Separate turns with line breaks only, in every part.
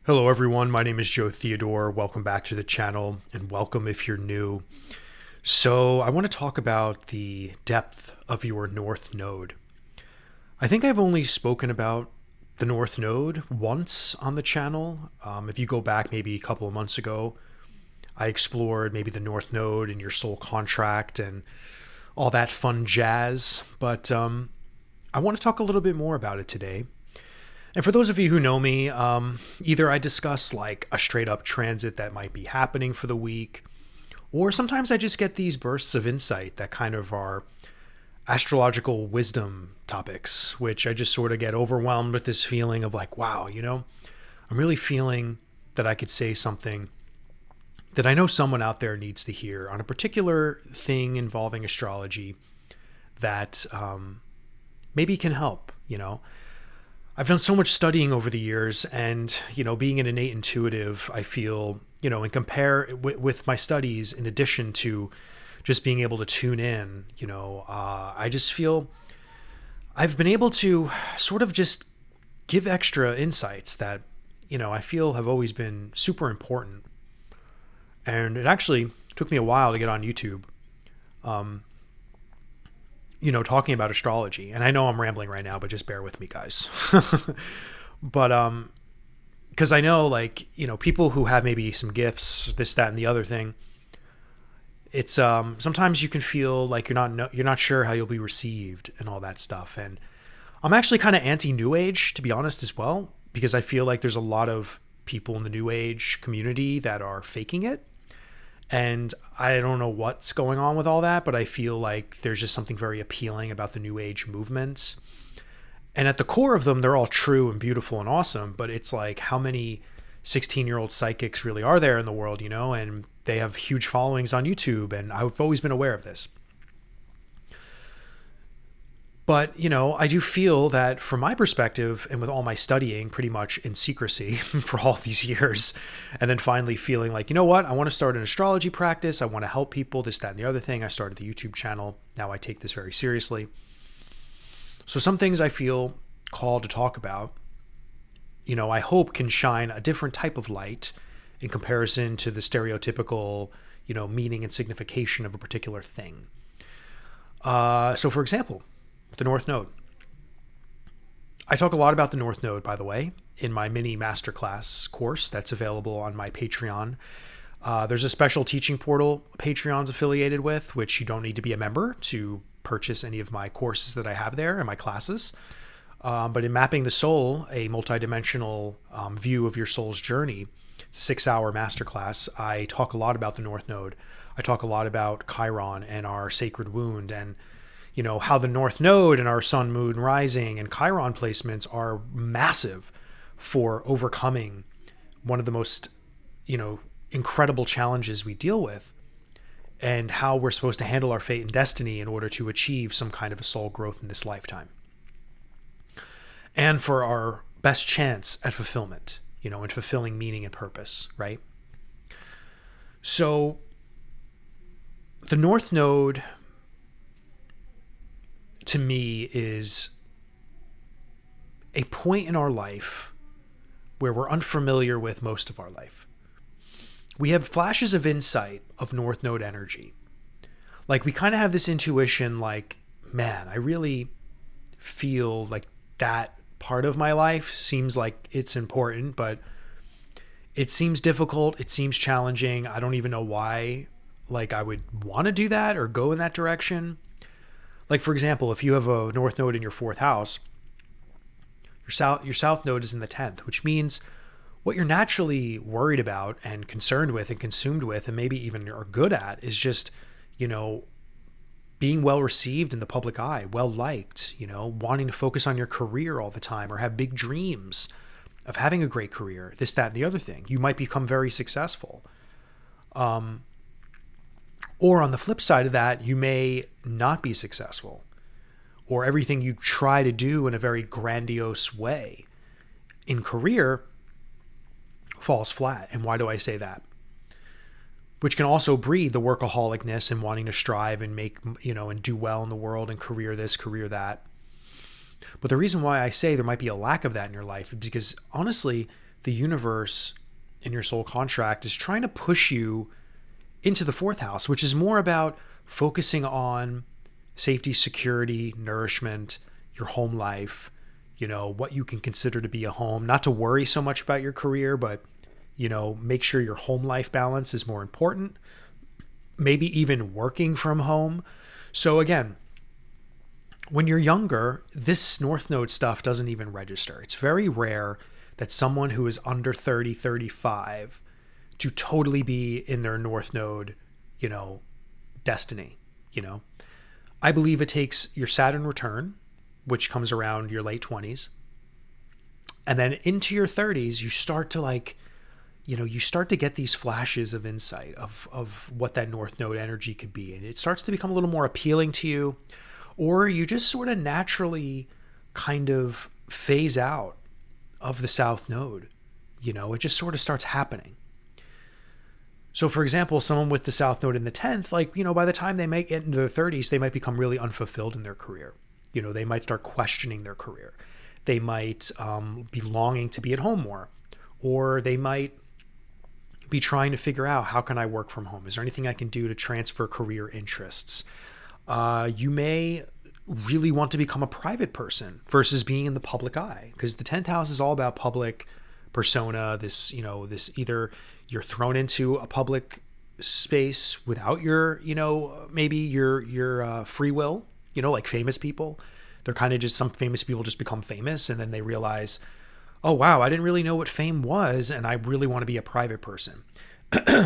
Hello everyone, my name is Joe Theodore. Welcome back to the channel and welcome if you're new. So I want to talk about the depth of your North Node. I think I've only spoken about the North Node once on the channel. If you go back maybe a couple of months ago, I explored maybe the North Node and your soul contract and all that fun jazz. But I want to talk a little bit more about it today. And for those of you who know me, either I discuss like a straight up transit that might be happening for the week, or sometimes I just get these bursts of insight that kind of are astrological wisdom topics, which I just sort of get overwhelmed with this feeling of like, wow, I'm really feeling that I could say something that I know someone out there needs to hear on a particular thing involving astrology that maybe can help. I've done so much studying over the years, and being an innate intuitive, I feel and compare with my studies, in addition to just being able to tune in, I just feel I've been able to sort of just give extra insights that I feel have always been super important. And it actually took me a while to get on YouTube. Talking about astrology. And I know I'm rambling right now, but just bear with me, guys. But because I know, people who have maybe some gifts, this, that, and the other thing, it's sometimes you can feel like you're not sure how you'll be received and all that stuff. And I'm actually kind of anti New Age, to be honest, as well, because I feel like there's a lot of people in the New Age community that are faking it. And I don't know what's going on with all that, but I feel like there's just something very appealing about the New Age movements. And at the core of them, they're all true and beautiful and awesome. But it's like, how many 16-year-old psychics really are there in the world, And they have huge followings on YouTube. And I've always been aware of this. But, I do feel that from my perspective, and with all my studying pretty much in secrecy for all these years, and then finally feeling like, what, I want to start an astrology practice. I want to help people, this, that, and the other thing. I started the YouTube channel. Now I take this very seriously. So some things I feel called to talk about, I hope can shine a different type of light in comparison to the stereotypical, meaning and signification of a particular thing. So for example, the North Node. I talk a lot about the North Node, by the way, in my mini Masterclass course that's available on my Patreon. There's a special teaching portal Patreon's affiliated with, which you don't need to be a member to purchase any of my courses that I have there and my classes. But in Mapping the Soul, a multidimensional view of your soul's journey, it's a 6-hour masterclass. I talk a lot about the North Node. I talk a lot about Chiron and our sacred wound, and how the North Node and our sun, moon, rising, and Chiron placements are massive for overcoming one of the most, incredible challenges we deal with, and how we're supposed to handle our fate and destiny in order to achieve some kind of a soul growth in this lifetime. And for our best chance at fulfillment, and fulfilling meaning and purpose, right? So the North Node, to me, is a point in our life where we're unfamiliar with most of our life. We have flashes of insight of North Node energy. Like, we kind of have this intuition, like, man, I really feel like that part of my life seems like it's important, but it seems difficult. It seems challenging. I don't even know why, I would want to do that or go in that direction. Like, for example, if you have a North Node in your 4th house, your South Node is in the 10th, which means what you're naturally worried about and concerned with and consumed with, and maybe even are good at, is just, being well received in the public eye, well liked, wanting to focus on your career all the time, or have big dreams of having a great career, this, that, and the other thing. You might become very successful. Or on the flip side of that, you may not be successful, or everything you try to do in a very grandiose way in career falls flat. And why do I say that? Which can also breed the workaholicness and wanting to strive and make, and do well in the world and career this, career that. But the reason why I say there might be a lack of that in your life is because, honestly, the universe in your soul contract is trying to push you into the fourth house, which is more about focusing on safety, security, nourishment, your home life, what you can consider to be a home, not to worry so much about your career, but, make sure your home life balance is more important, maybe even working from home. So again, when you're younger, this North Node stuff doesn't even register. It's very rare that someone who is under 30, 35 to totally be in their North Node, destiny, I believe it takes your Saturn return, which comes around your late 20s. And then into your 30s, you start to get these flashes of insight of what that North Node energy could be. And it starts to become a little more appealing to you, or you just sort of naturally kind of phase out of the South Node. It just sort of starts happening. So for example, someone with the South Node in the 10th, by the time they make it into their 30s, they might become really unfulfilled in their career. They might start questioning their career. They might be longing to be at home more, or they might be trying to figure out, how can I work from home? Is there anything I can do to transfer career interests? You may really want to become a private person versus being in the public eye, because the 10th house is all about public persona. This either you're thrown into a public space without your, maybe your free will, like famous people. They're kind of just, some famous people just become famous and then they realize, oh, wow, I didn't really know what fame was, and I really want to be a private person.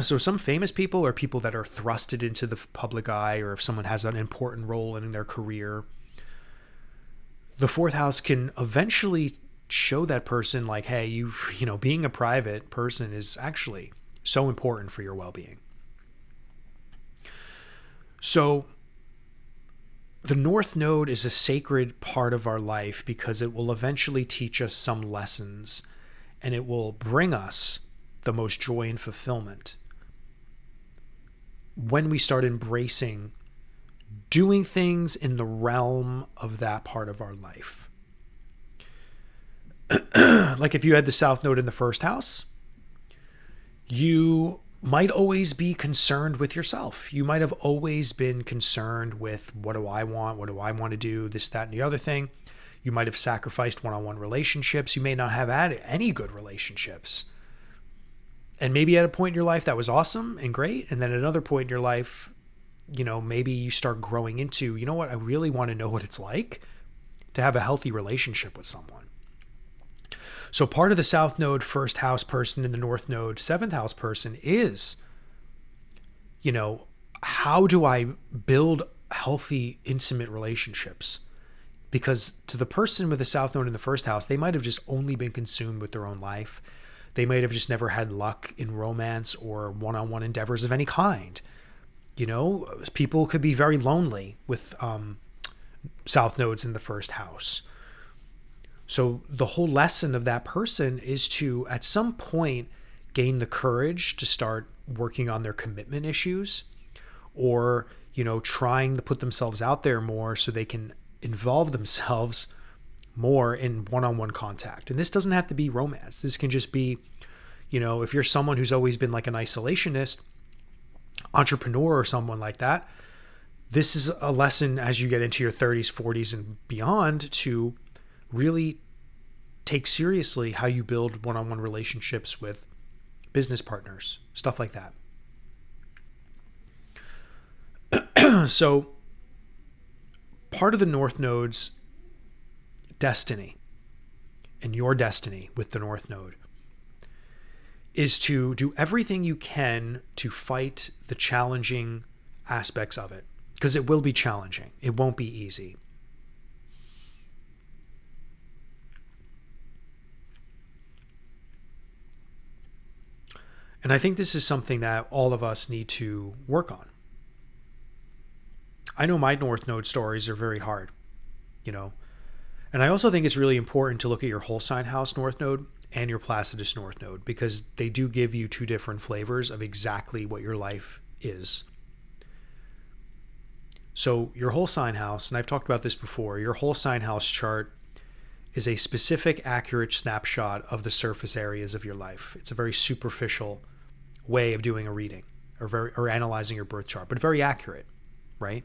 So some famous people are people that are thrusted into the public eye, or if someone has an important role in their career, the fourth house can eventually show that person like, hey, being a private person is actually so important for your well-being. So the North Node is a sacred part of our life because it will eventually teach us some lessons, and it will bring us the most joy and fulfillment when we start embracing doing things in the realm of that part of our life. Like if you had the South Node in the first house, you might always be concerned with yourself. You might have always been concerned with, what do I want? What do I want to do? This, that, and the other thing. You might have sacrificed one-on-one relationships. You may not have had any good relationships. And maybe at a point in your life that was awesome and great. And then at another point in your life, maybe you start growing into, what, I really want to know what it's like to have a healthy relationship with someone. So part of the South Node first house person and the North Node seventh house person is, how do I build healthy, intimate relationships? Because to the person with the South Node in the first house, they might have just only been consumed with their own life. They might have just never had luck in romance or one-on-one endeavors of any kind. People could be very lonely with South Nodes in the first house. So the whole lesson of that person is to, at some point, gain the courage to start working on their commitment issues, or, trying to put themselves out there more so they can involve themselves more in one-on-one contact. And this doesn't have to be romance. This can just be, if you're someone who's always been like an isolationist, entrepreneur, or someone like that, this is a lesson as you get into your 30s, 40s, and beyond to really take seriously how you build one-on-one relationships with business partners, stuff like that. So part of the North Node's destiny, and your destiny with the North Node, is to do everything you can to fight the challenging aspects of it, because it will be challenging. It won't be easy. And I think this is something that all of us need to work on. I know my North Node stories are very hard, And I also think it's really important to look at your whole sign house North Node and your Placidus North Node, because they do give you two different flavors of exactly what your life is. So your whole sign house, and I've talked about this before, your whole sign house chart is a specific, accurate snapshot of the surface areas of your life. It's a very superficial way of doing a reading or analyzing your birth chart, but very accurate, right?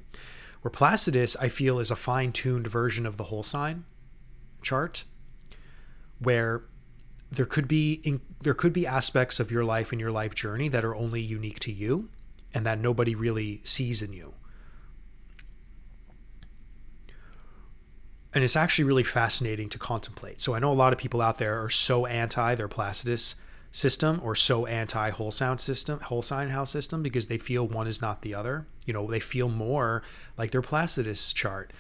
Where Placidus, I feel, is a fine-tuned version of the whole sign chart, where there could be aspects of your life and your life journey that are only unique to you and that nobody really sees in you. And it's actually really fascinating to contemplate. So I know a lot of people out there are so anti their Placidus system or so anti whole sign house system because they feel one is not the other. You know, they feel more like their Placidus chart.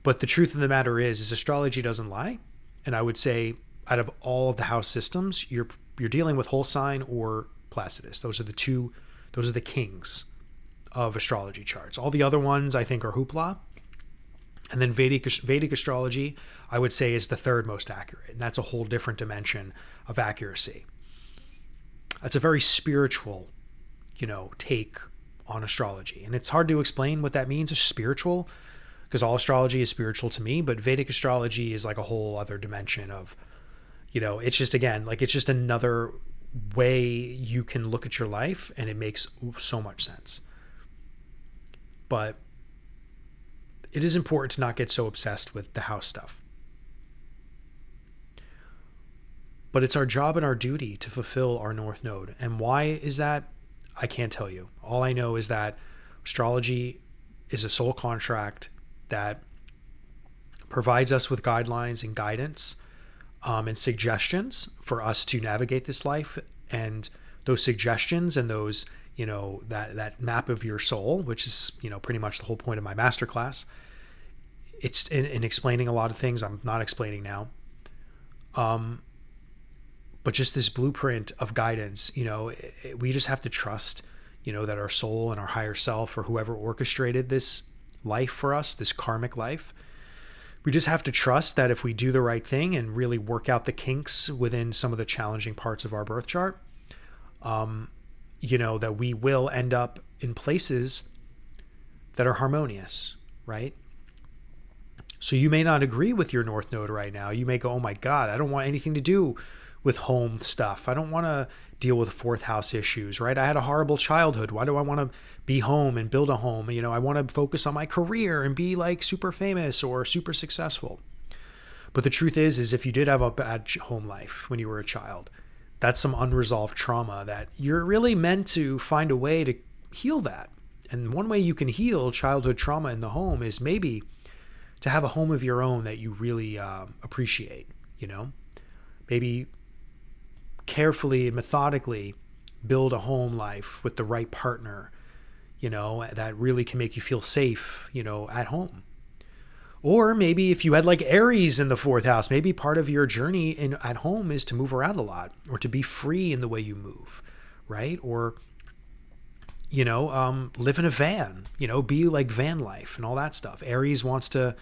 But the truth of the matter is astrology doesn't lie. And I would say out of all of the house systems, you're dealing with whole sign or Placidus. Those are the kings of astrology charts. All the other ones I think are hoopla. And then Vedic astrology, I would say, is the third most accurate. And that's a whole different dimension of accuracy. That's a very spiritual, take on astrology. And it's hard to explain what that means, spiritual, because all astrology is spiritual to me. But Vedic astrology is like a whole other dimension of, it's just, again, like it's just another way you can look at your life. And it makes so much sense. But it is important to not get so obsessed with the house stuff. But it's our job and our duty to fulfill our North Node. And why is that? I can't tell you. All I know is that astrology is a soul contract that provides us with guidelines and guidance and suggestions for us to navigate this life. And those suggestions and those, that map of your soul, which is, pretty much the whole point of my masterclass. It's in explaining a lot of things I'm not explaining now. But just this blueprint of guidance, we just have to trust, that our soul and our higher self or whoever orchestrated this life for us, this karmic life, we just have to trust that if we do the right thing and really work out the kinks within some of the challenging parts of our birth chart, that we will end up in places that are harmonious, right? So you may not agree with your North Node right now. You may go, oh my God, I don't want anything to do with home stuff. I don't want to deal with fourth house issues, right? I had a horrible childhood. Why do I want to be home and build a home? I want to focus on my career and be like super famous or super successful. But the truth is if you did have a bad home life when you were a child, that's some unresolved trauma that you're really meant to find a way to heal that. And one way you can heal childhood trauma in the home is maybe to have a home of your own that you really appreciate, maybe carefully and methodically build a home life with the right partner, that really can make you feel safe, at home. Or maybe if you had like Aries in the fourth house, maybe part of your journey at home is to move around a lot or to be free in the way you move, right? Or, live in a van, be like van life and all that stuff. Aries wants to,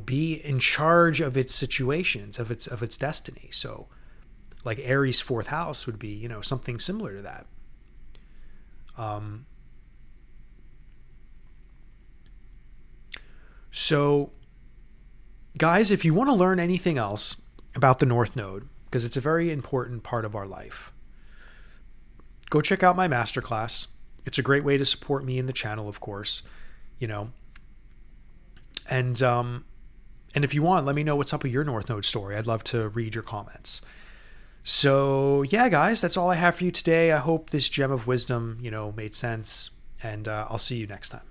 be in charge of its situations, of its destiny. So like Aries' fourth house would be, something similar to that. So guys, if you want to learn anything else about the North Node, because it's a very important part of our life, go check out my masterclass. It's a great way to support me in the channel, of course, and if you want, let me know what's up with your North Node story. I'd love to read your comments. So yeah, guys, that's all I have for you today. I hope this gem of wisdom, made sense, and I'll see you next time.